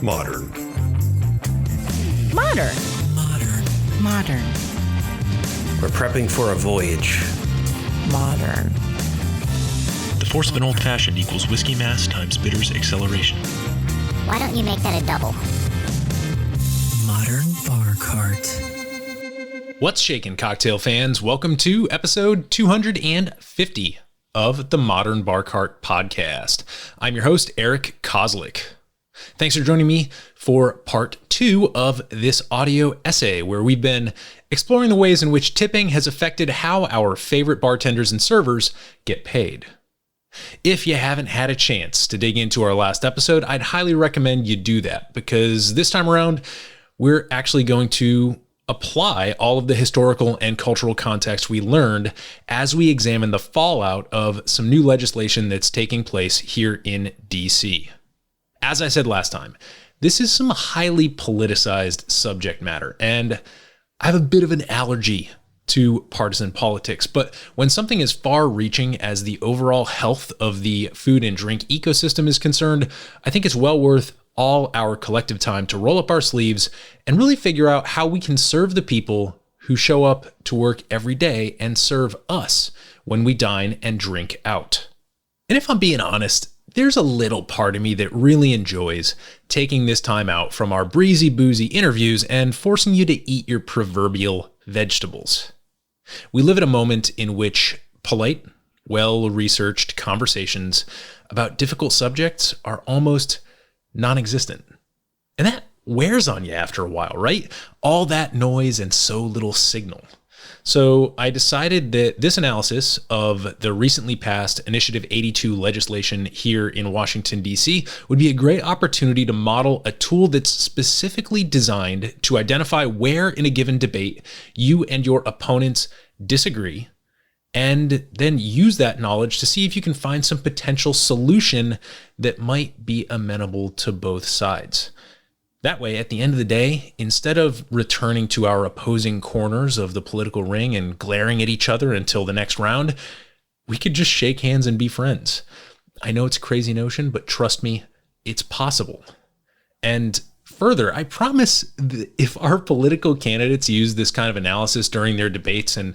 Modern. Modern. Modern. Modern. We're prepping for a voyage. Modern. The force of an old-fashioned equals whiskey mass times bitter's acceleration. Why don't you make that a double? Modern bar cart. What's shaking, cocktail fans? Welcome to episode 250 of the Modern Bar Cart podcast. I'm your host, Eric Kozlik. Thanks for joining me for part 2 of this audio essay, where we've been exploring the ways in which tipping has affected how our favorite bartenders and servers get paid. If you haven't had a chance to dig into our last episode, I'd highly recommend you do that, because this time around, we're actually going to apply all of the historical and cultural context we learned as we examine the fallout of some new legislation that's taking place here in DC. As I said last time, this is some highly politicized subject matter, and I have a bit of an allergy to partisan politics, but when something as far-reaching as the overall health of the food and drink ecosystem is concerned, I think it's well worth all our collective time to roll up our sleeves and really figure out how we can serve the people who show up to work every day and serve us when we dine and drink out. And if I'm being honest, there's a little part of me that really enjoys taking this time out from our breezy, boozy interviews and forcing you to eat your proverbial vegetables. We live at a moment in which polite, well-researched conversations about difficult subjects are almost non-existent. And that wears on you after a while, right? All that noise and so little signal. So I decided that this analysis of the recently passed Initiative 82 legislation here in Washington, D.C. would be a great opportunity to model a tool that's specifically designed to identify where in a given debate you and your opponents disagree, and then use that knowledge to see if you can find some potential solution that might be amenable to both sides. That way, at the end of the day, instead of returning to our opposing corners of the political ring and glaring at each other until the next round, we could just shake hands and be friends. I know it's a crazy notion, but trust me, it's possible. And further, I promise that if our political candidates use this kind of analysis during their debates and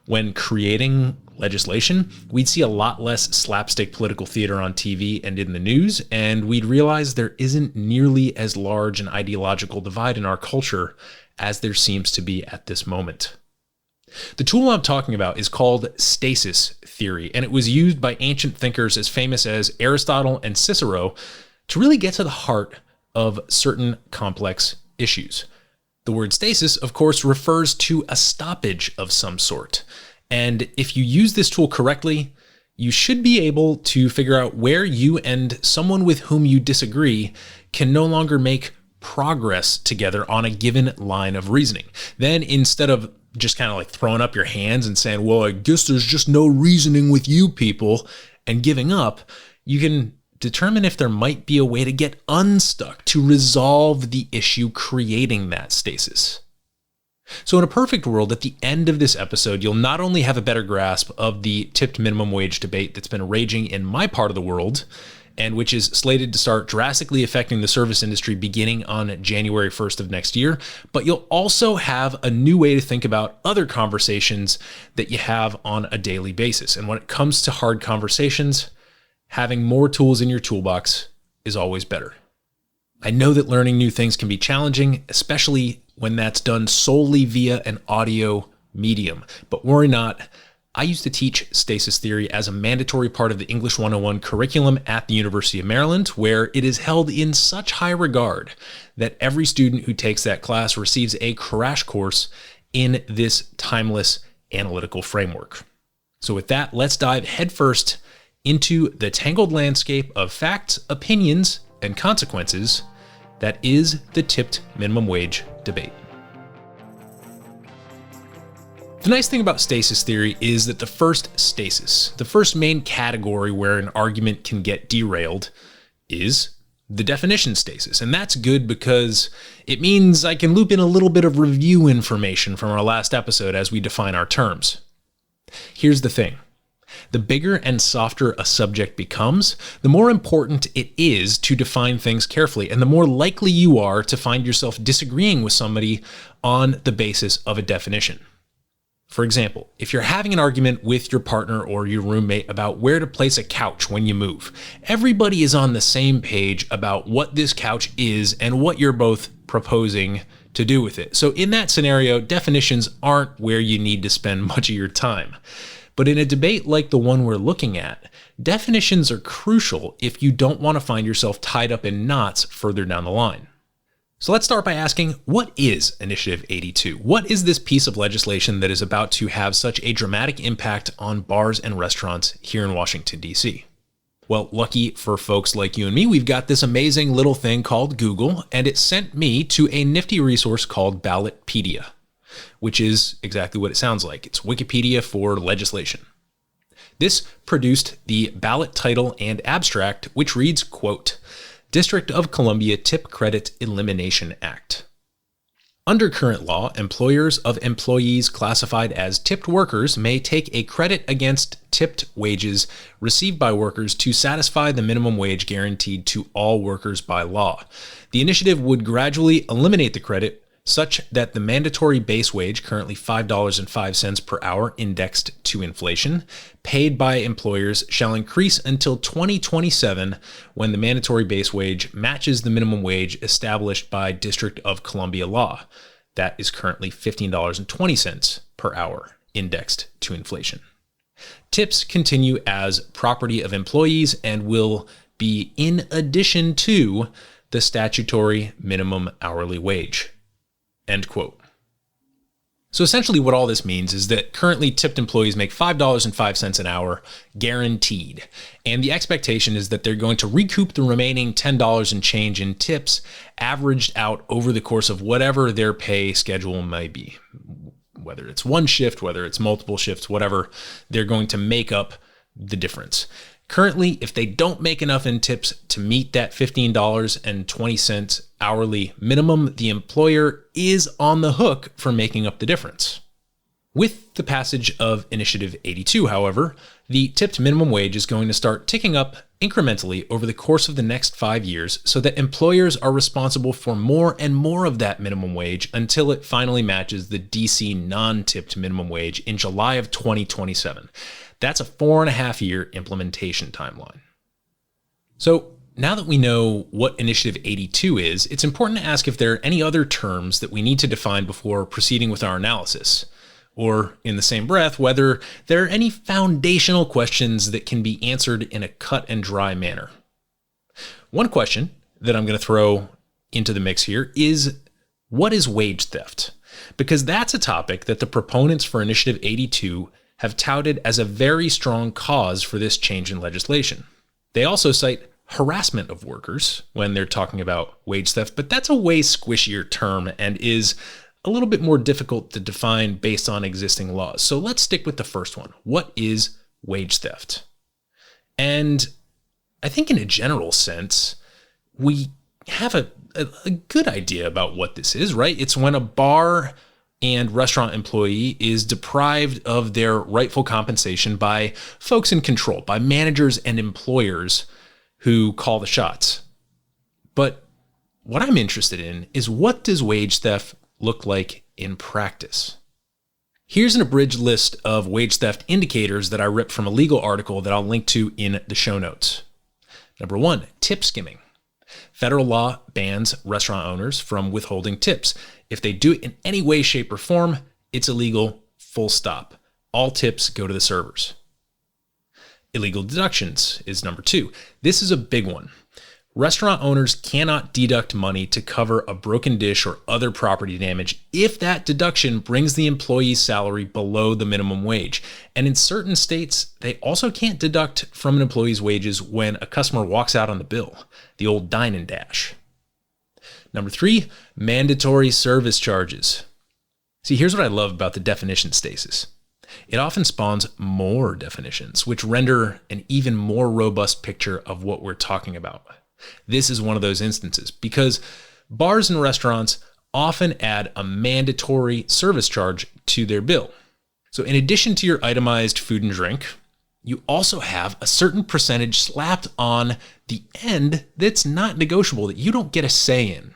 when creating legislation, we'd see a lot less slapstick political theater on TV and in the news, and we'd realize there isn't nearly as large an ideological divide in our culture as there seems to be at this moment. The tool I'm talking about is called Stasis Theory, and it was used by ancient thinkers as famous as Aristotle and Cicero to really get to the heart of certain complex issues. The word stasis, of course, refers to a stoppage of some sort. And if you use this tool correctly, you should be able to figure out where you and someone with whom you disagree can no longer make progress together on a given line of reasoning. Then instead of just kind of like throwing up your hands and saying, well, I guess there's just no reasoning with you people, and giving up, you can determine if there might be a way to get unstuck, to resolve the issue creating that stasis. So in a perfect world, at the end of this episode, you'll not only have a better grasp of the tipped minimum wage debate that's been raging in my part of the world, and which is slated to start drastically affecting the service industry beginning on January 1st of next year, but you'll also have a new way to think about other conversations that you have on a daily basis. And when it comes to hard conversations, having more tools in your toolbox is always better. I know that learning new things can be challenging, especially when that's done solely via an audio medium. But worry not, I used to teach Stasis Theory as a mandatory part of the English 101 curriculum at the University of Maryland, where it is held in such high regard that every student who takes that class receives a crash course in this timeless analytical framework. So with that, let's dive headfirst into the tangled landscape of facts, opinions, and consequences that is the tipped minimum wage debate. The nice thing about stasis theory is that the first stasis, the first main category where an argument can get derailed, is the definition stasis. And that's good because it means I can loop in a little bit of review information from our last episode as we define our terms. Here's the thing. The bigger and softer a subject becomes, the more important it is to define things carefully, and the more likely you are to find yourself disagreeing with somebody on the basis of a definition. For example, if you're having an argument with your partner or your roommate about where to place a couch when you move, everybody is on the same page about what this couch is and what you're both proposing to do with it. So in that scenario, definitions aren't where you need to spend much of your time. But in a debate like the one we're looking at, definitions are crucial if you don't want to find yourself tied up in knots further down the line. So let's start by asking, what is Initiative 82? What is this piece of legislation that is about to have such a dramatic impact on bars and restaurants here in Washington, D.C.? Well, lucky for folks like you and me, we've got this amazing little thing called Google, and it sent me to a nifty resource called Ballotpedia, which is exactly what it sounds like. It's Wikipedia for legislation. This produced the ballot title and abstract, which reads, quote, District of Columbia Tip Credit Elimination Act. Under current law, employers of employees classified as tipped workers may take a credit against tipped wages received by workers to satisfy the minimum wage guaranteed to all workers by law. The initiative would gradually eliminate the credit such that the mandatory base wage, currently $5.05 per hour indexed to inflation, paid by employers shall increase until 2027 when the mandatory base wage matches the minimum wage established by District of Columbia law. That is currently $15.20 per hour indexed to inflation. Tips continue as property of employees and will be in addition to the statutory minimum hourly wage. End quote. So essentially what all this means is that currently tipped employees make $5.05 an hour guaranteed. And the expectation is that they're going to recoup the remaining $10 and change in tips averaged out over the course of whatever their pay schedule may be. Whether it's one shift, whether it's multiple shifts, whatever, they're going to make up the difference. Currently, if they don't make enough in tips to meet that $15.20 hourly minimum, the employer is on the hook for making up the difference. With the passage of Initiative 82, however, the tipped minimum wage is going to start ticking up incrementally over the course of the next 5 years so that employers are responsible for more and more of that minimum wage until it finally matches the DC non-tipped minimum wage in July of 2027. That's a 4.5-year implementation timeline. So now that we know what Initiative 82 is, it's important to ask if there are any other terms that we need to define before proceeding with our analysis. Or, in the same breath, whether there are any foundational questions that can be answered in a cut and dry manner. One question that I'm going to throw into the mix here is, what is wage theft? Because that's a topic that the proponents for Initiative 82 have touted as a very strong cause for this change in legislation. They also cite harassment of workers when they're talking about wage theft, but that's a way squishier term and is a little bit more difficult to define based on existing laws. So let's stick with the first one. What is wage theft? And I think in a general sense, we have a good idea about what this is, right? It's when a bar and restaurant employee is deprived of their rightful compensation by folks in control, by managers and employers who call the shots. But what I'm interested in is, what does wage theft look like in practice? Here's an abridged list of wage theft indicators that I ripped from a legal article that I'll link to in the show notes. Number 1, tip skimming. Federal law bans restaurant owners from withholding tips. If they do it in any way, shape, or form, it's illegal, full stop. All tips go to the servers. Illegal deductions is number 2. This is a big one. Restaurant owners cannot deduct money to cover a broken dish or other property damage if that deduction brings the employee's salary below the minimum wage. And in certain states, they also can't deduct from an employee's wages when a customer walks out on the bill, the old dine and dash. Number 3, mandatory service charges. See, here's what I love about the definition stasis. It often spawns more definitions, which render an even more robust picture of what we're talking about. This is one of those instances because bars and restaurants often add a mandatory service charge to their bill. So in addition to your itemized food and drink, you also have a certain percentage slapped on the end that's not negotiable, that you don't get a say in.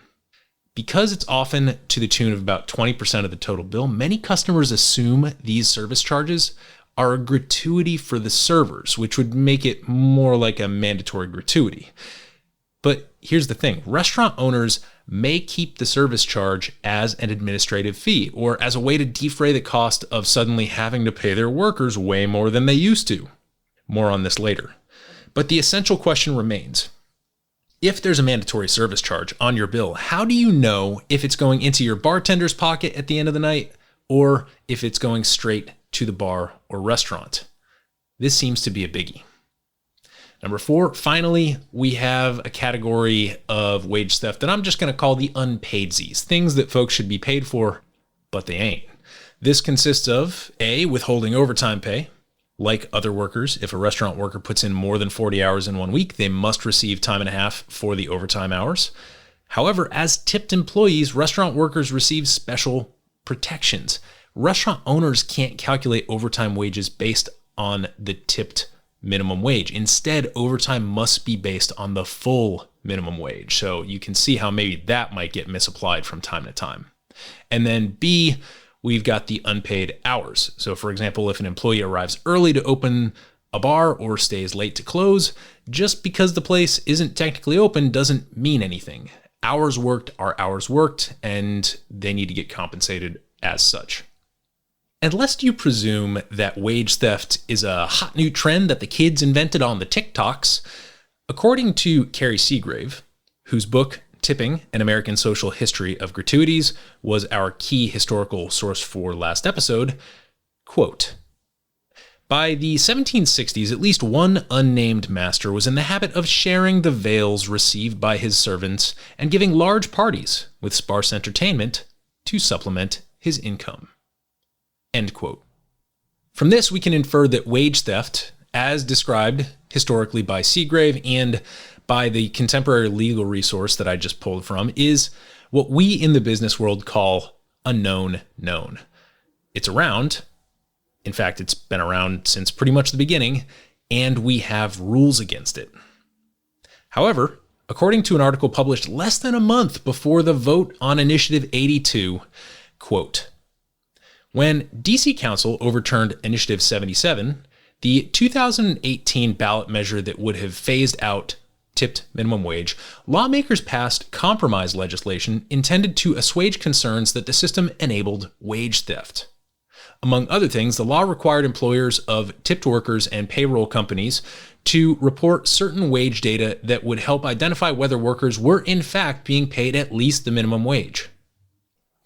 Because it's often to the tune of about 20% of the total bill, many customers assume these service charges are a gratuity for the servers, which would make it more like a mandatory gratuity. But here's the thing, restaurant owners may keep the service charge as an administrative fee or as a way to defray the cost of suddenly having to pay their workers way more than they used to. More on this later. But the essential question remains. If there's a mandatory service charge on your bill, how do you know if it's going into your bartender's pocket at the end of the night or if it's going straight to the bar or restaurant? This seems to be a biggie. Number 4, finally, we have a category of wage theft that I'm just going to call the unpaidsies, things that folks should be paid for, but they ain't. This consists of A, withholding overtime pay. Like other workers, if a restaurant worker puts in more than 40 hours in 1 week, they must receive time and a half for the overtime hours. However, as tipped employees, restaurant workers receive special protections. Restaurant owners can't calculate overtime wages based on the tipped minimum wage. Instead, overtime must be based on the full minimum wage. So you can see how maybe that might get misapplied from time to time. And then B, we've got the unpaid hours. So for example, if an employee arrives early to open a bar or stays late to close, just because the place isn't technically open doesn't mean anything. Hours worked are hours worked, and they need to get compensated as such. Unless you presume that wage theft is a hot new trend that the kids invented on the TikToks, according to Carrie Seagrave, whose book Tipping, An American Social History of Gratuities was our key historical source for last episode, quote, by the 1760s, at least one unnamed master was in the habit of sharing the vails received by his servants and giving large parties with sparse entertainment to supplement his income. End quote. From this, we can infer that wage theft, as described historically by Seagrave and by the contemporary legal resource that I just pulled from, is what we in the business world call a known known. It's around. In fact, it's been around since pretty much the beginning, and we have rules against it. However, according to an article published less than a month before the vote on Initiative 82, quote, when DC Council overturned Initiative 77, the 2018 ballot measure that would have phased out tipped minimum wage, lawmakers passed compromise legislation intended to assuage concerns that the system enabled wage theft. Among other things, the law required employers of tipped workers and payroll companies to report certain wage data that would help identify whether workers were in fact being paid at least the minimum wage.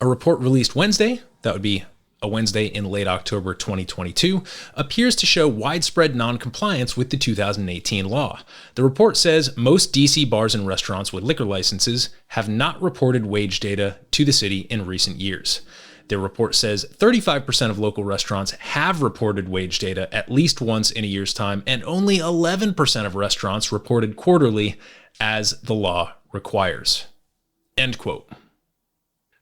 A report released Wednesday, that would be a Wednesday in late October 2022, appears to show widespread non-compliance with the 2018 law. The report says most DC bars and restaurants with liquor licenses have not reported wage data to the city in recent years. The report says 35% of local restaurants have reported wage data at least once in a year's time, and only 11% of restaurants reported quarterly as the law requires. End quote.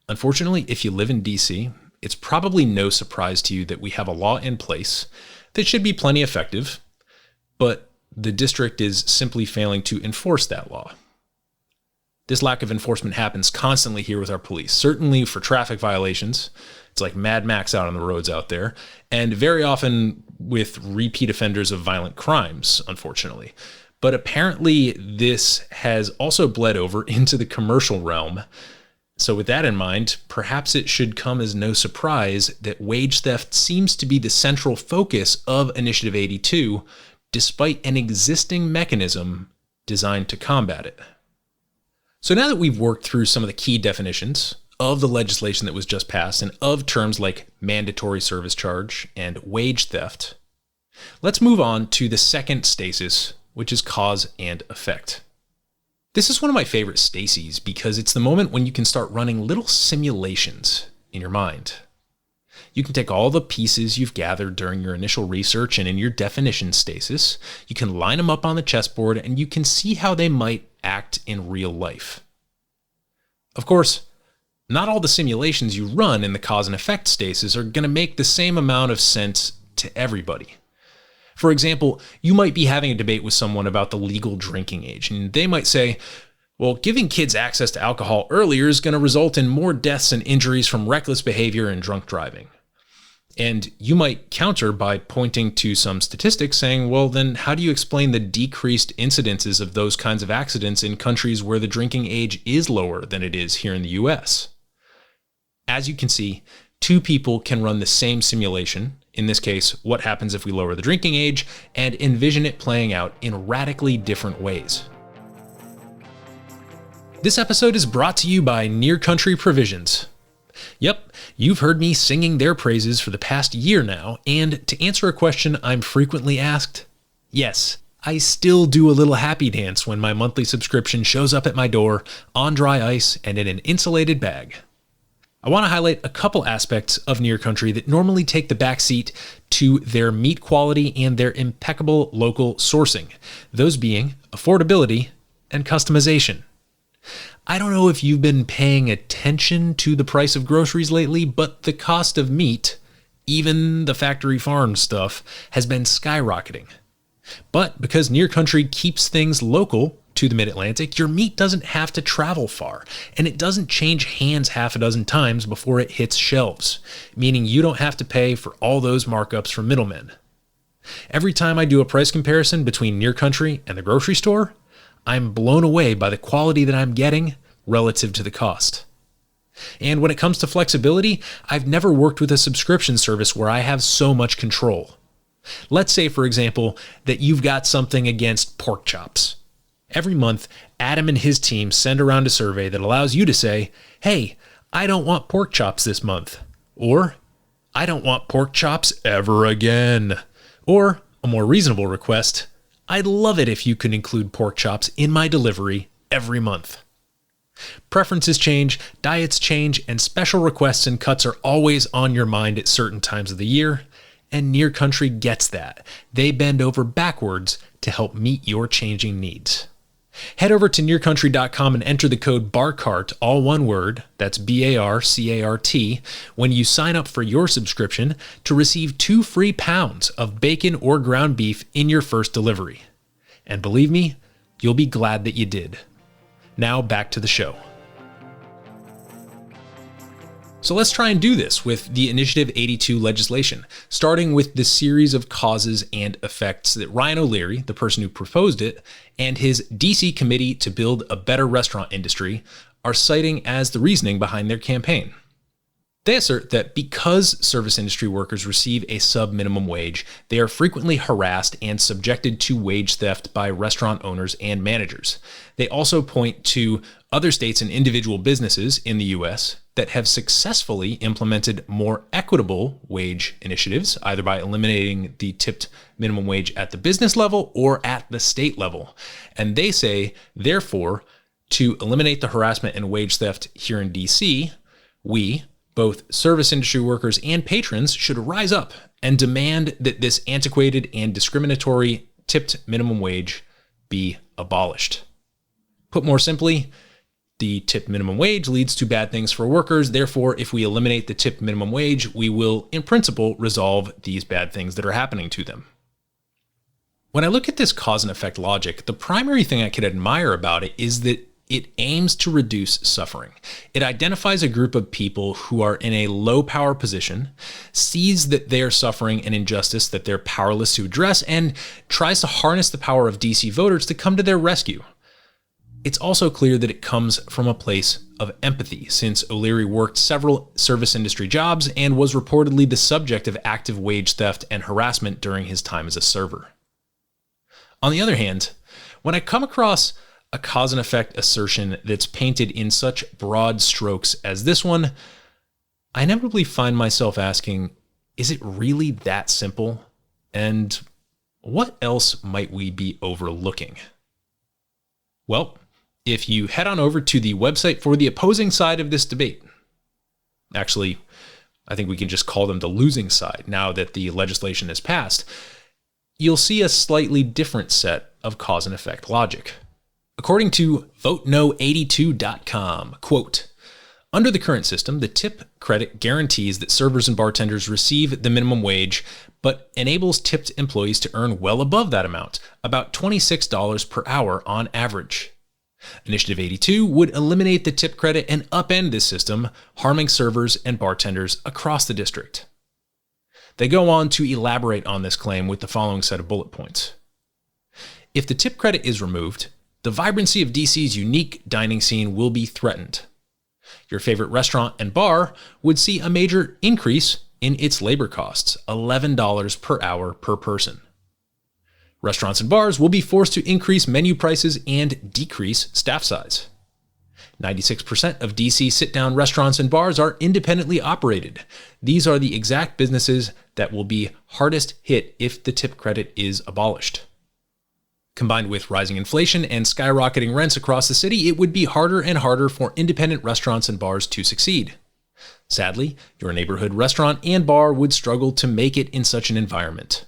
Unfortunately, if you live in DC, it's probably no surprise to you that we have a law in place that should be plenty effective, but the district is simply failing to enforce that law. This lack of enforcement happens constantly here with our police, certainly for traffic violations. It's like Mad Max out on the roads out there, and very often with repeat offenders of violent crimes, unfortunately. But apparently this has also bled over into the commercial realm. So with that in mind, perhaps it should come as no surprise that wage theft seems to be the central focus of Initiative 82, despite an existing mechanism designed to combat it. So now that we've worked through some of the key definitions of the legislation that was just passed and of terms like mandatory service charge and wage theft, let's move on to the second stasis, which is cause and effect. This is one of my favorite stases because it's the moment when you can start running little simulations in your mind. You can take all the pieces you've gathered during your initial research and in your definition stasis, you can line them up on the chessboard, and you can see how they might act in real life. Of course, not all the simulations you run in the cause and effect stasis are going to make the same amount of sense to everybody. For example, you might be having a debate with someone about the legal drinking age, and they might say, well, giving kids access to alcohol earlier is going to result in more deaths and injuries from reckless behavior and drunk driving. And you might counter by pointing to some statistics saying, well, then how do you explain the decreased incidences of those kinds of accidents in countries where the drinking age is lower than it is here in the US? As you can see, two people can run the same simulation, in this case, what happens if we lower the drinking age, and envision it playing out in radically different ways. This episode is brought to you by Near Country Provisions. Yep, you've heard me singing their praises for the past year now, and to answer a question I'm frequently asked, yes, I still do a little happy dance when my monthly subscription shows up at my door on dry ice and in an insulated bag. I want to highlight a couple aspects of Near Country that normally take the backseat to their meat quality and their impeccable local sourcing, those being affordability and customization. I don't know if you've been paying attention to the price of groceries lately, but the cost of meat, even the factory farm stuff, has been skyrocketing. But because Near Country keeps things local to the Mid-Atlantic, your meat doesn't have to travel far, and it doesn't change hands half a dozen times before it hits shelves, meaning you don't have to pay for all those markups from middlemen. Every time I do a price comparison between Near Country and the grocery store, I'm blown away by the quality that I'm getting relative to the cost. And when it comes to flexibility, I've never worked with a subscription service where I have so much control. Let's say, for example, that you've got something against pork chops. Every month, Adam and his team send around a survey that allows you to say, hey, I don't want pork chops this month. Or, I don't want pork chops ever again. Or, a more reasonable request, I'd love it if you could include pork chops in my delivery every month. Preferences change, diets change, and special requests and cuts are always on your mind at certain times of the year, and Near Country gets that. They bend over backwards to help meet your changing needs. Head over to nearcountry.com and enter the code BARCART, all one word, that's BARCART, when you sign up for your subscription to receive 2 free pounds of bacon or ground beef in your first delivery. And believe me, you'll be glad that you did. Now back to the show. So let's try and do this with the Initiative 82 legislation, starting with the series of causes and effects that Ryan O'Leary, the person who proposed it, and his DC Committee to Build a Better Restaurant Industry are citing as the reasoning behind their campaign. They assert that because service industry workers receive a sub-minimum wage, they are frequently harassed and subjected to wage theft by restaurant owners and managers. They also point to other states and individual businesses in the U.S. that have successfully implemented more equitable wage initiatives, either by eliminating the tipped minimum wage at the business level or at the state level. And they say, therefore, to eliminate the harassment and wage theft here in DC, we, both service industry workers and patrons, should rise up and demand that this antiquated and discriminatory tipped minimum wage be abolished. Put more simply, the tipped minimum wage leads to bad things for workers. Therefore, if we eliminate the tipped minimum wage, we will, in principle, resolve these bad things that are happening to them. When I look at this cause and effect logic, the primary thing I could admire about it is that it aims to reduce suffering. It identifies a group of people who are in a low power position, sees that they are suffering an injustice that they're powerless to address, and tries to harness the power of DC voters to come to their rescue. It's also clear that it comes from a place of empathy, since O'Leary worked several service industry jobs and was reportedly the subject of active wage theft and harassment during his time as a server. On the other hand, when I come across a cause and effect assertion that's painted in such broad strokes as this one, I inevitably find myself asking, is it really that simple? And what else might we be overlooking? Well, if you head on over to the website for the opposing side of this debate, actually, I think we can just call them the losing side now that the legislation has passed, you'll see a slightly different set of cause and effect logic. According to VoteNo82.com, quote, Under the current system, the tip credit guarantees that servers and bartenders receive the minimum wage, but enables tipped employees to earn well above that amount, about $26 per hour on average. Initiative 82 would eliminate the tip credit and upend this system, harming servers and bartenders across the district. They go on to elaborate on this claim with the following set of bullet points. If the tip credit is removed, the vibrancy of DC's unique dining scene will be threatened. Your favorite restaurant and bar would see a major increase in its labor costs, $11 per hour per person. Restaurants and bars will be forced to increase menu prices and decrease staff size. 96% of DC sit-down restaurants and bars are independently operated. These are the exact businesses that will be hardest hit if the tip credit is abolished. Combined with rising inflation and skyrocketing rents across the city, it would be harder and harder for independent restaurants and bars to succeed. Sadly, your neighborhood restaurant and bar would struggle to make it in such an environment.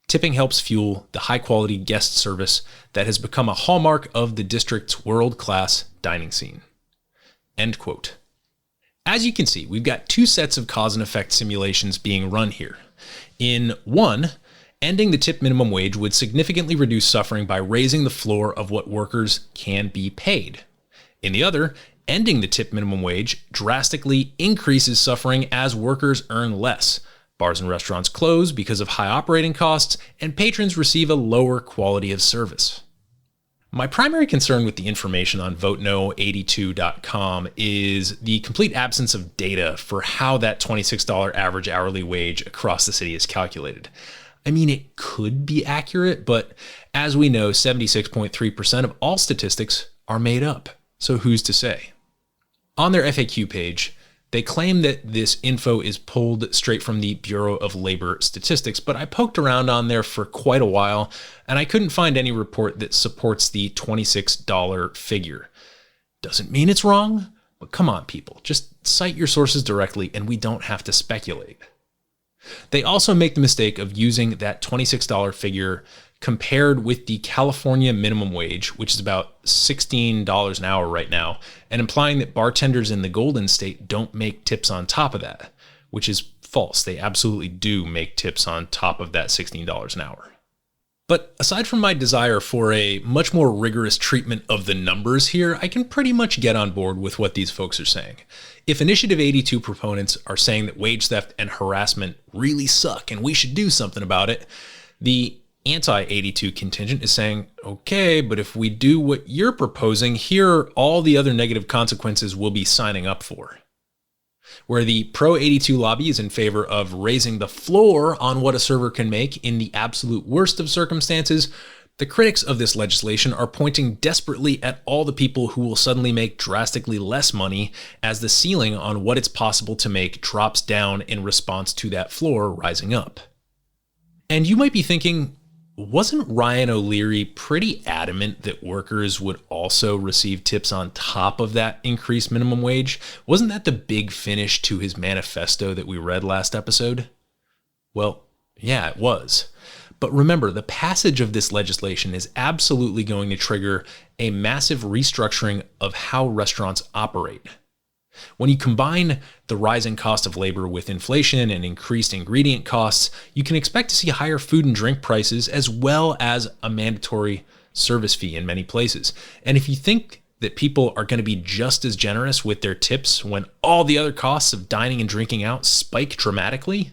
Tipping helps fuel the high-quality guest service that has become a hallmark of the district's world-class dining scene. End quote. As you can see, we've got two sets of cause and effect simulations being run here. In one, ending the tip minimum wage would significantly reduce suffering by raising the floor of what workers can be paid. In the other, ending the tip minimum wage drastically increases suffering as workers earn less. Bars and restaurants close because of high operating costs, and patrons receive a lower quality of service. My primary concern with the information on VoteNo82.com is the complete absence of data for how that $26 average hourly wage across the city is calculated. I mean, it could be accurate, but as we know, 76.3% of all statistics are made up. So who's to say? On their FAQ page, they claim that this info is pulled straight from the Bureau of Labor Statistics, but I poked around on there for quite a while, and I couldn't find any report that supports the $26 figure. Doesn't mean it's wrong, but come on, people. Just cite your sources directly, and we don't have to speculate. They also make the mistake of using that $26 figure compared with the California minimum wage, which is about $16 an hour right now, and implying that bartenders in the Golden State don't make tips on top of that, which is false. They absolutely do make tips on top of that $16 an hour. But aside from my desire for a much more rigorous treatment of the numbers here, I can pretty much get on board with what these folks are saying. If Initiative 82 proponents are saying that wage theft and harassment really suck and we should do something about it, the anti-82 contingent is saying, okay, but if we do what you're proposing, here are all the other negative consequences we'll be signing up for. Where the pro-82 lobby is in favor of raising the floor on what a server can make in the absolute worst of circumstances, the critics of this legislation are pointing desperately at all the people who will suddenly make drastically less money as the ceiling on what it's possible to make drops down in response to that floor rising up. And you might be thinking, wasn't Ryan O'Leary pretty adamant that workers would also receive tips on top of that increased minimum wage? Wasn't that the big finish to his manifesto that we read last episode? Well, yeah, it was. But remember, the passage of this legislation is absolutely going to trigger a massive restructuring of how restaurants operate. When you combine the rising cost of labor with inflation and increased ingredient costs, you can expect to see higher food and drink prices as well as a mandatory service fee in many places. And if you think that people are going to be just as generous with their tips when all the other costs of dining and drinking out spike dramatically,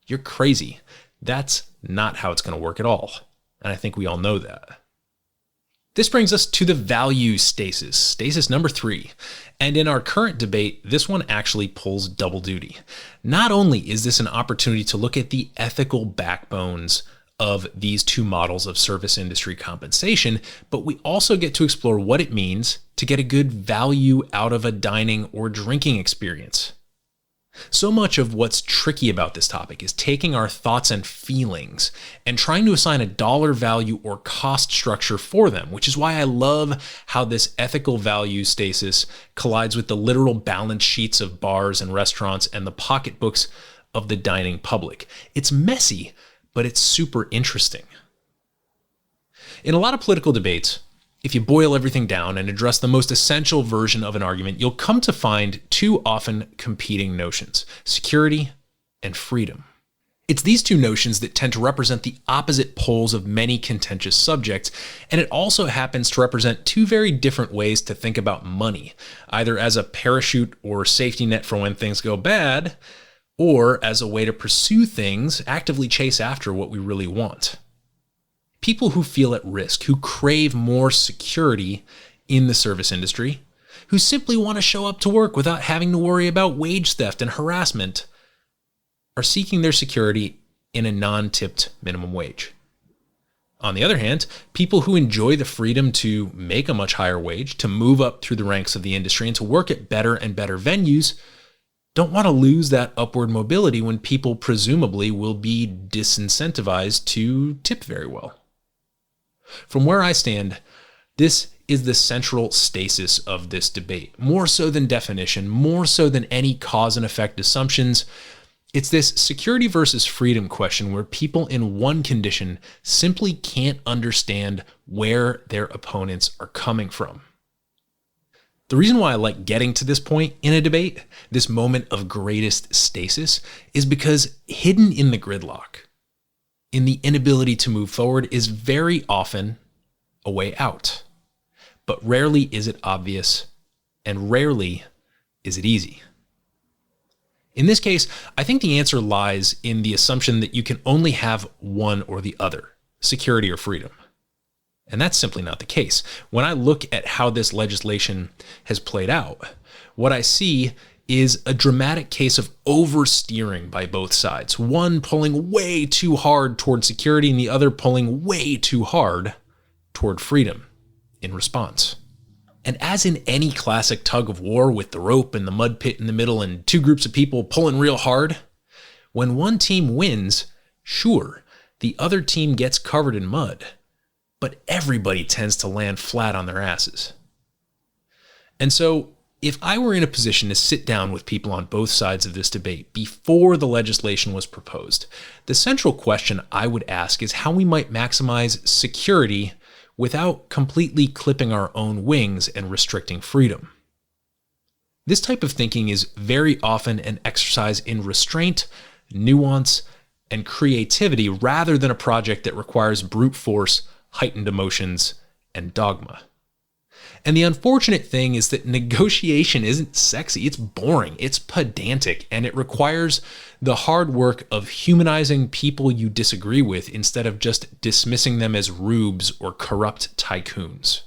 you're crazy. That's not how it's going to work at all. And I think we all know that. This brings us to the value stasis, stasis number 3. And in our current debate, this one actually pulls double duty. Not only is this an opportunity to look at the ethical backbones of these two models of service industry compensation, but we also get to explore what it means to get a good value out of a dining or drinking experience. So much of what's tricky about this topic is taking our thoughts and feelings and trying to assign a dollar value or cost structure for them, which is why I love how this ethical value stasis collides with the literal balance sheets of bars and restaurants and the pocketbooks of the dining public. It's messy, but it's super interesting. In a lot of political debates, If you boil everything down and address the most essential version of an argument, you'll come to find two often competing notions: security and freedom. It's these two notions that tend to represent the opposite poles of many contentious subjects, and it also happens to represent two very different ways to think about money, either as a parachute or safety net for when things go bad, or as a way to pursue things, actively chase after what we really want. People who feel at risk, who crave more security in the service industry, who simply want to show up to work without having to worry about wage theft and harassment, are seeking their security in a non-tipped minimum wage. On the other hand, people who enjoy the freedom to make a much higher wage, to move up through the ranks of the industry, and to work at better and better venues, don't want to lose that upward mobility when people presumably will be disincentivized to tip very well. From where I stand, this is the central stasis of this debate. More so than definition, more so than any cause and effect assumptions, it's this security versus freedom question where people in one condition simply can't understand where their opponents are coming from. The reason why I like getting to this point in a debate, this moment of greatest stasis, is because hidden in the gridlock, in the inability to move forward, is very often a way out. But rarely is it obvious, and rarely is it easy. In this case, I think the answer lies in the assumption that you can only have one or the other, security or freedom. And that's simply not the case. When I look at how this legislation has played out, what I see is a dramatic case of oversteering by both sides, one pulling way too hard toward security and the other pulling way too hard toward freedom in response. And as in any classic tug of war with the rope and the mud pit in the middle and two groups of people pulling real hard, when one team wins, sure, the other team gets covered in mud, but everybody tends to land flat on their asses. And so, if I were in a position to sit down with people on both sides of this debate before the legislation was proposed, the central question I would ask is how we might maximize security without completely clipping our own wings and restricting freedom. This type of thinking is very often an exercise in restraint, nuance, and creativity rather than a project that requires brute force, heightened emotions, and dogma. And the unfortunate thing is that negotiation isn't sexy, it's boring, it's pedantic, and it requires the hard work of humanizing people you disagree with instead of just dismissing them as rubes or corrupt tycoons.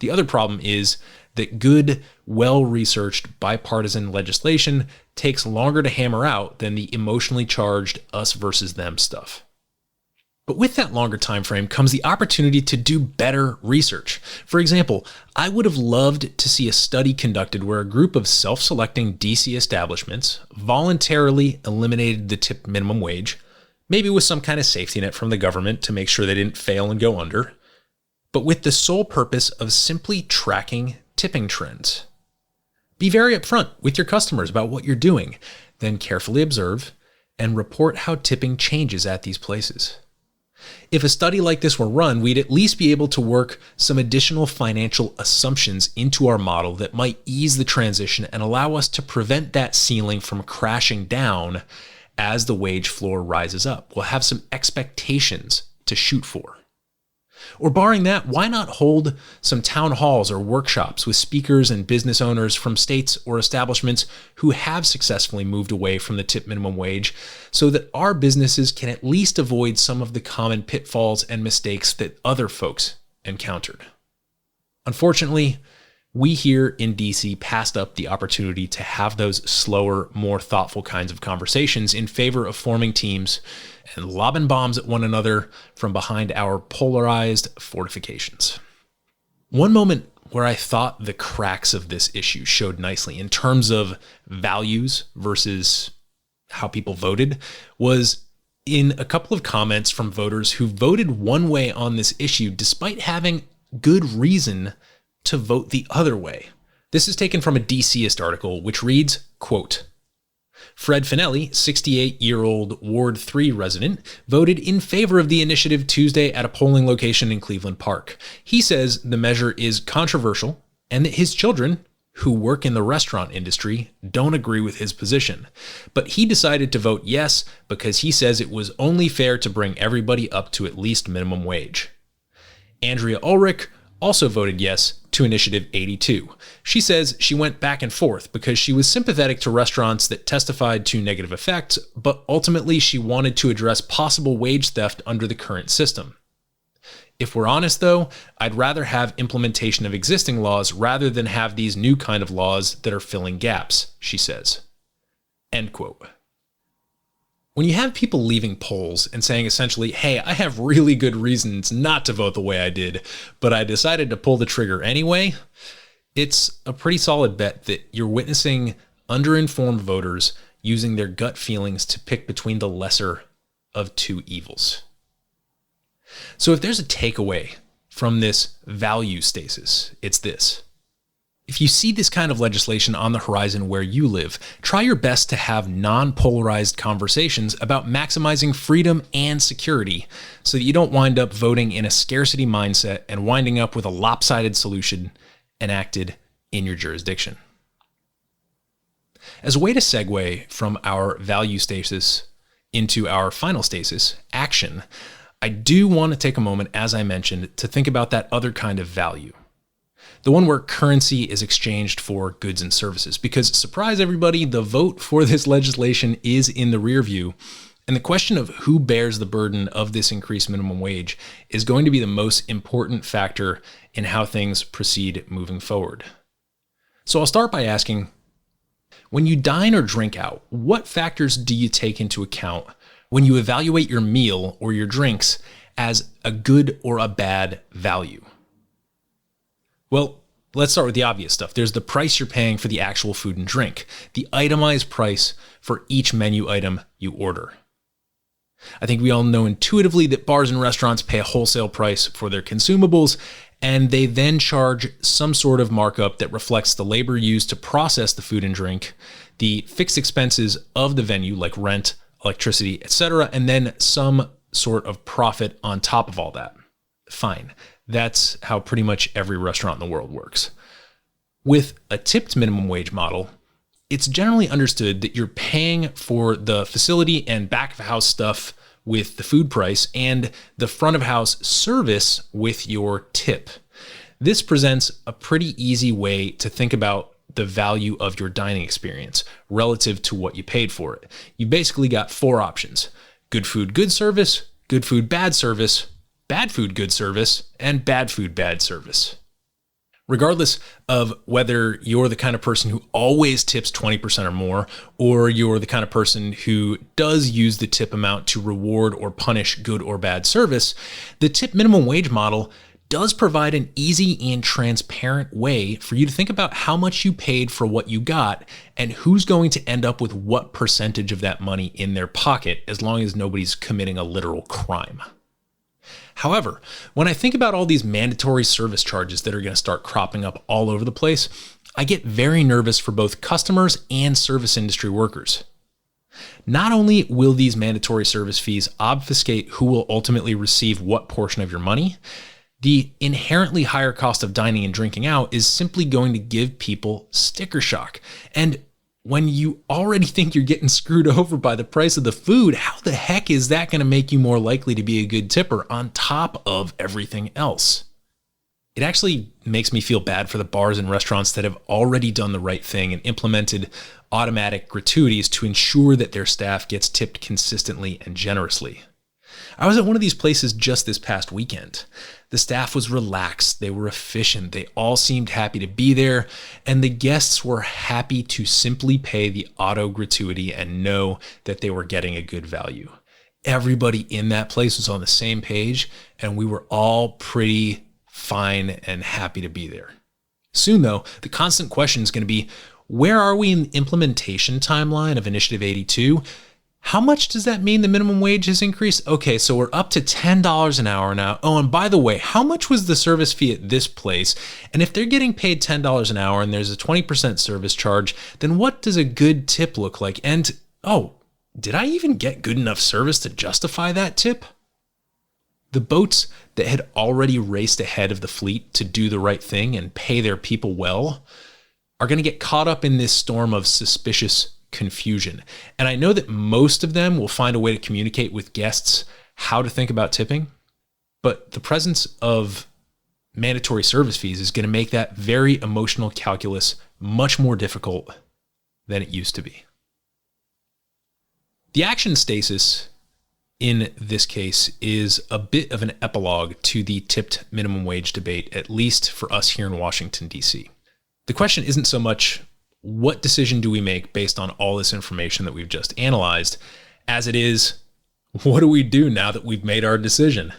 The other problem is that good, well-researched bipartisan legislation takes longer to hammer out than the emotionally charged us versus them stuff. But with that longer time frame comes the opportunity to do better research. For example, I would have loved to see a study conducted where a group of self-selecting DC establishments voluntarily eliminated the tipped minimum wage, maybe with some kind of safety net from the government to make sure they didn't fail and go under, but with the sole purpose of simply tracking tipping trends. Be very upfront with your customers about what you're doing, then carefully observe and report how tipping changes at these places. If a study like this were run, we'd at least be able to work some additional financial assumptions into our model that might ease the transition and allow us to prevent that ceiling from crashing down as the wage floor rises up. We'll have some expectations to shoot for. Or barring that, why not hold some town halls or workshops with speakers and business owners from states or establishments who have successfully moved away from the tip minimum wage so that our businesses can at least avoid some of the common pitfalls and mistakes that other folks encountered. Unfortunately, we here in DC passed up the opportunity to have those slower, more thoughtful kinds of conversations in favor of forming teams and lobbing bombs at one another from behind our polarized fortifications. One moment where I thought the cracks of this issue showed nicely in terms of values versus how people voted was in a couple of comments from voters who voted one way on this issue despite having good reason to vote the other way. This is taken from a DCist article which reads, quote, Fred Finelli, 68-year-old Ward 3 resident, voted in favor of the initiative Tuesday at a polling location in Cleveland Park. He says the measure is controversial and that his children, who work in the restaurant industry, don't agree with his position. But he decided to vote yes because he says it was only fair to bring everybody up to at least minimum wage. Andrea Ulrich also voted yes to Initiative 82. She says she went back and forth because she was sympathetic to restaurants that testified to negative effects, but ultimately she wanted to address possible wage theft under the current system. If we're honest though, I'd rather have implementation of existing laws rather than have these new kind of laws that are filling gaps, she says. End quote. When you have people leaving polls and saying essentially, hey, I have really good reasons not to vote the way I did, but I decided to pull the trigger anyway, it's a pretty solid bet that you're witnessing underinformed voters using their gut feelings to pick between the lesser of two evils. So if there's a takeaway from this value stasis, it's this. If you see this kind of legislation on the horizon where you live, try your best to have non-polarized conversations about maximizing freedom and security so that you don't wind up voting in a scarcity mindset and winding up with a lopsided solution enacted in your jurisdiction. As a way to segue from our value stasis into our final stasis, action, I do want to take a moment, as I mentioned, to think about that other kind of value. The one where currency is exchanged for goods and services. Because, surprise everybody, the vote for this legislation is in the rear view. And the question of who bears the burden of this increased minimum wage is going to be the most important factor in how things proceed moving forward. So I'll start by asking, when you dine or drink out, what factors do you take into account when you evaluate your meal or your drinks as a good or a bad value? Well, let's start with the obvious stuff. There's the price you're paying for the actual food and drink, the itemized price for each menu item you order. I think we all know intuitively that bars and restaurants pay a wholesale price for their consumables, and they then charge some sort of markup that reflects the labor used to process the food and drink, the fixed expenses of the venue like rent, electricity, etc., and then some sort of profit on top of all that. Fine. That's how pretty much every restaurant in the world works. With a tipped minimum wage model, it's generally understood that you're paying for the facility and back of house stuff with the food price and the front of house service with your tip. This presents a pretty easy way to think about the value of your dining experience relative to what you paid for it. You basically got four options: good food, good service, good food, bad service, bad food, good service, and bad food, bad service. Regardless of whether you're the kind of person who always tips 20% or more, or you're the kind of person who does use the tip amount to reward or punish good or bad service, the tip minimum wage model does provide an easy and transparent way for you to think about how much you paid for what you got and who's going to end up with what percentage of that money in their pocket, as long as nobody's committing a literal crime. However, when I think about all these mandatory service charges that are going to start cropping up all over the place, I get very nervous for both customers and service industry workers. Not only will these mandatory service fees obfuscate who will ultimately receive what portion of your money, the inherently higher cost of dining and drinking out is simply going to give people sticker shock. And when you already think you're getting screwed over by the price of the food, how the heck is that going to make you more likely to be a good tipper on top of everything else? It actually makes me feel bad for the bars and restaurants that have already done the right thing and implemented automatic gratuities to ensure that their staff gets tipped consistently and generously. I was at one of these places just this past weekend. The staff was relaxed, they were efficient, they all seemed happy to be there, and the guests were happy to simply pay the auto gratuity and know that they were getting a good value. Everybody in that place was on the same page, and we were all pretty fine and happy to be there. Soon though, the constant question is going to be, where are we in the implementation timeline of Initiative 82? How much does that mean the minimum wage has increased? Okay, so we're up to $10 an hour now. Oh, and by the way, how much was the service fee at this place? And if they're getting paid $10 an hour and there's a 20% service charge, then what does a good tip look like? And, oh, did I even get good enough service to justify that tip? The boats that had already raced ahead of the fleet to do the right thing and pay their people well are going to get caught up in this storm of suspicious confusion. And I know that most of them will find a way to communicate with guests how to think about tipping, but the presence of mandatory service fees is going to make that very emotional calculus much more difficult than it used to be. The action stasis in this case is a bit of an epilogue to the tipped minimum wage debate, at least for us here in Washington, D.C. The question isn't so much what decision do we make based on all this information that we've just analyzed, as it is, what do we do now that we've made our decision?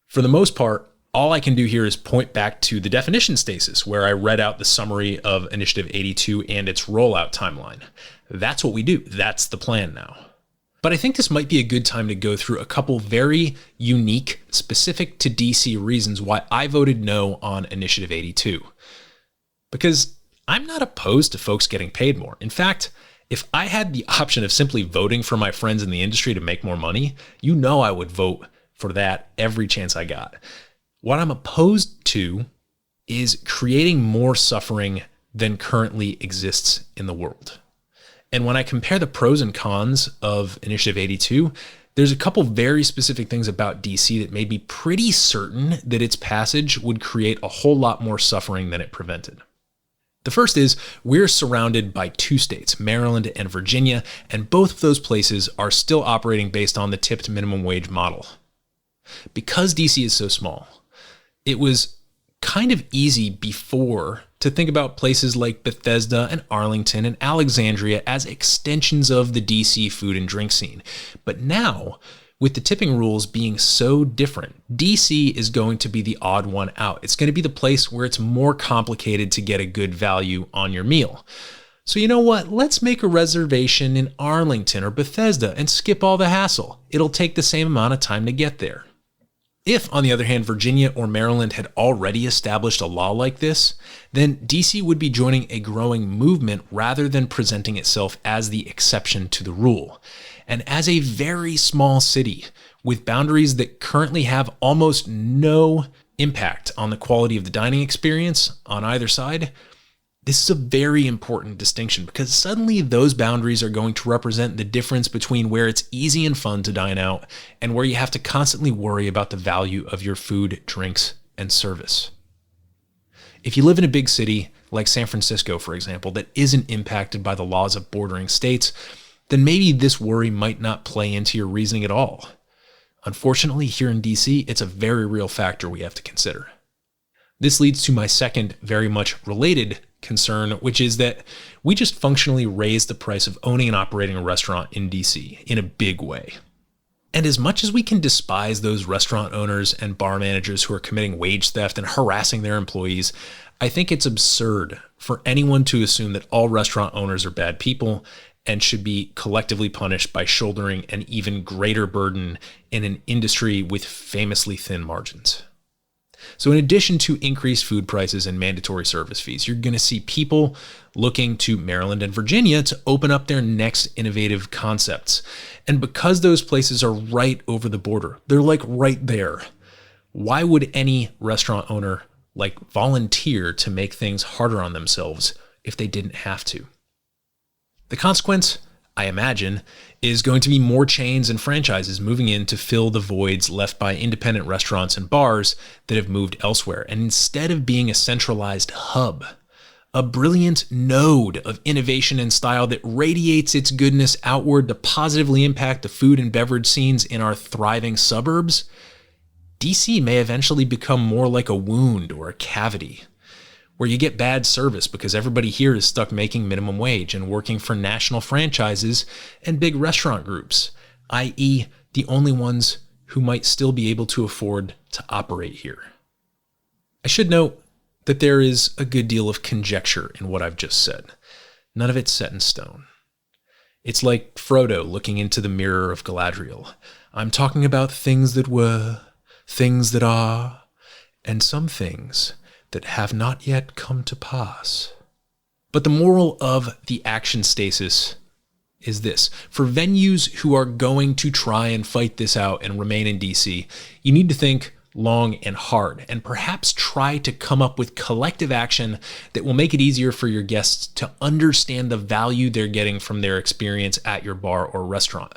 For the most part, all I can do here is point back to the definition stasis, where I read out the summary of Initiative 82 and its rollout timeline. That's what we do. That's the plan now. But I think this might be a good time to go through a couple very unique, specific to DC reasons why I voted no on Initiative 82. Because I'm not opposed to folks getting paid more. In fact, if I had the option of simply voting for my friends in the industry to make more money, you know I would vote for that every chance I got. What I'm opposed to is creating more suffering than currently exists in the world. And when I compare the pros and cons of Initiative 82, there's a couple very specific things about DC that made me pretty certain that its passage would create a whole lot more suffering than it prevented. The first is we're surrounded by two states, Maryland and Virginia, and both of those places are still operating based on the tipped minimum wage model. Because DC is so small, it was kind of easy before to think about places like Bethesda and Arlington and Alexandria as extensions of the DC food and drink scene. But now, with the tipping rules being so different, DC is going to be the odd one out. It's going to be the place where it's more complicated to get a good value on your meal. So you know what? Let's make a reservation in Arlington or Bethesda and skip all the hassle. It'll take the same amount of time to get there. If, on the other hand, Virginia or Maryland had already established a law like this, then DC would be joining a growing movement rather than presenting itself as the exception to the rule. And as a very small city with boundaries that currently have almost no impact on the quality of the dining experience on either side, this is a very important distinction because suddenly those boundaries are going to represent the difference between where it's easy and fun to dine out and where you have to constantly worry about the value of your food, drinks, and service. If you live in a big city like San Francisco, for example, that isn't impacted by the laws of bordering states, then maybe this worry might not play into your reasoning at all. Unfortunately, here in DC, it's a very real factor we have to consider. This leads to my second, very much related concern, which is that we just functionally raised the price of owning and operating a restaurant in DC in a big way. And as much as we can despise those restaurant owners and bar managers who are committing wage theft and harassing their employees, I think it's absurd for anyone to assume that all restaurant owners are bad people and should be collectively punished by shouldering an even greater burden in an industry with famously thin margins. So in addition to increased food prices and mandatory service fees, you're going to see people looking to Maryland and Virginia to open up their next innovative concepts. And because those places are right over the border, they're like right there, why would any restaurant owner volunteer to make things harder on themselves if they didn't have to? The consequence, I imagine, is going to be more chains and franchises moving in to fill the voids left by independent restaurants and bars that have moved elsewhere. And instead of being a centralized hub, a brilliant node of innovation and style that radiates its goodness outward to positively impact the food and beverage scenes in our thriving suburbs, DC may eventually become more like a wound or a cavity, where you get bad service because everybody here is stuck making minimum wage and working for national franchises and big restaurant groups, i.e. the only ones who might still be able to afford to operate here. I should note that there is a good deal of conjecture in what I've just said. None of it's set in stone. It's like Frodo looking into the mirror of Galadriel. I'm talking about things that were, things that are, and some things that have not yet come to pass. But the moral of the action stasis is this. For venues who are going to try and fight this out and remain in DC, you need to think long and hard, and perhaps try to come up with collective action that will make it easier for your guests to understand the value they're getting from their experience at your bar or restaurant.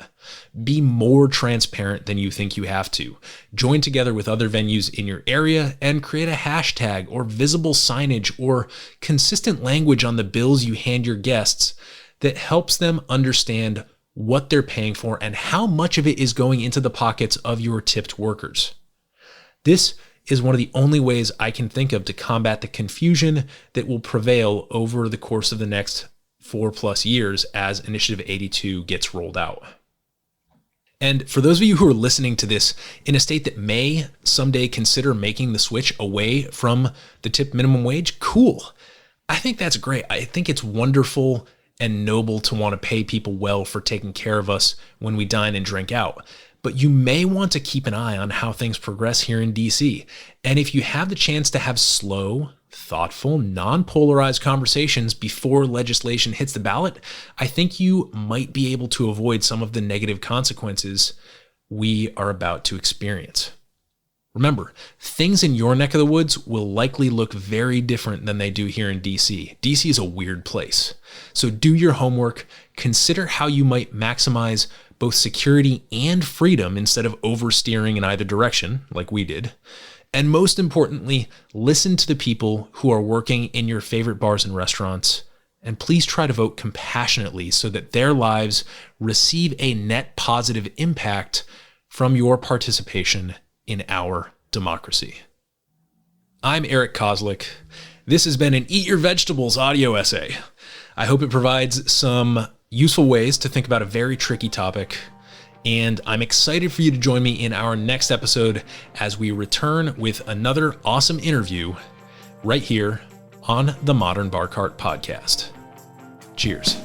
Be more transparent than you think you have to. Join together with other venues in your area and create a hashtag or visible signage or consistent language on the bills you hand your guests that helps them understand what they're paying for and how much of it is going into the pockets of your tipped workers. This is one of the only ways I can think of to combat the confusion that will prevail over the course of the next 4+ years as Initiative 82 gets rolled out. And for those of you who are listening to this in a state that may someday consider making the switch away from the tipped minimum wage, cool. I think that's great. I think it's wonderful and noble to want to pay people well for taking care of us when we dine and drink out. But you may want to keep an eye on how things progress here in DC. And if you have the chance to have slow, thoughtful, non-polarized conversations before legislation hits the ballot, I think you might be able to avoid some of the negative consequences we are about to experience. Remember, things in your neck of the woods will likely look very different than they do here in DC. DC is a weird place. So do your homework, consider how you might maximize both security and freedom instead of oversteering in either direction, like we did. And most importantly, listen to the people who are working in your favorite bars and restaurants, and please try to vote compassionately so that their lives receive a net positive impact from your participation in our democracy. I'm Eric Kozlik. This has been an Eat Your Vegetables audio essay. I hope it provides some useful ways to think about a very tricky topic, and I'm excited for you to join me in our next episode as we return with another awesome interview right here on the Modern Bar Cart Podcast. Cheers.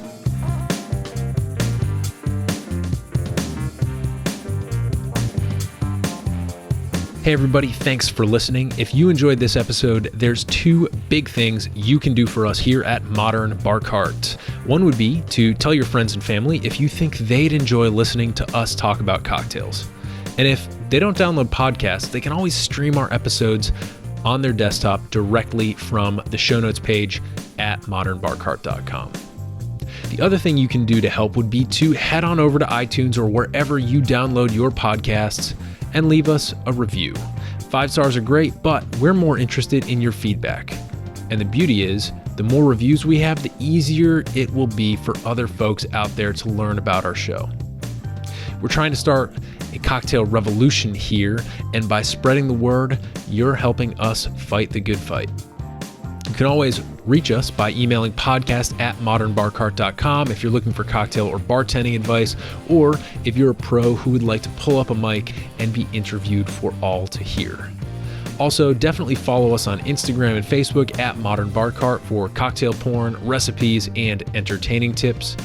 Hey everybody, thanks for listening. If you enjoyed this episode, there's 2 big things you can do for us here at Modern Bar Cart. One would be to tell your friends and family if you think they'd enjoy listening to us talk about cocktails. And if they don't download podcasts, they can always stream our episodes on their desktop directly from the show notes page at modernbarcart.com. The other thing you can do to help would be to head on over to iTunes or wherever you download your podcasts and leave us a review. 5 stars are great, but we're more interested in your feedback. And the beauty is, the more reviews we have, the easier it will be for other folks out there to learn about our show. We're trying to start a cocktail revolution here, and by spreading the word, you're helping us fight the good fight. You can always reach us by emailing podcast@modernbarcart.com if you're looking for cocktail or bartending advice, or if you're a pro who would like to pull up a mic and be interviewed for all to hear. Also, definitely follow us on Instagram and Facebook at Modern Bar Cart for cocktail porn, recipes, and entertaining tips.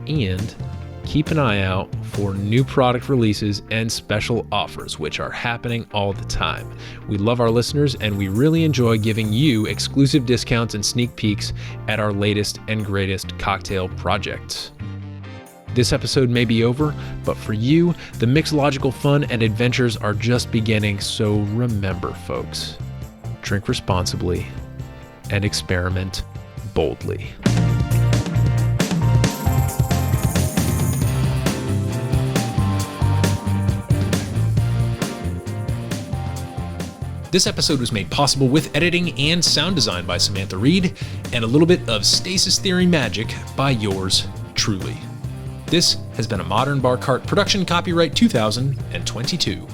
And keep an eye out for new product releases and special offers, which are happening all the time. We love our listeners, and we really enjoy giving you exclusive discounts and sneak peeks at our latest and greatest cocktail projects. This episode may be over, but for you, the mixological fun and adventures are just beginning, so remember, folks, drink responsibly and experiment boldly. This episode was made possible with editing and sound design by Samantha Reed and a little bit of Stasis Theory magic by yours truly. This has been a Modern Bar Cart production, copyright 2022.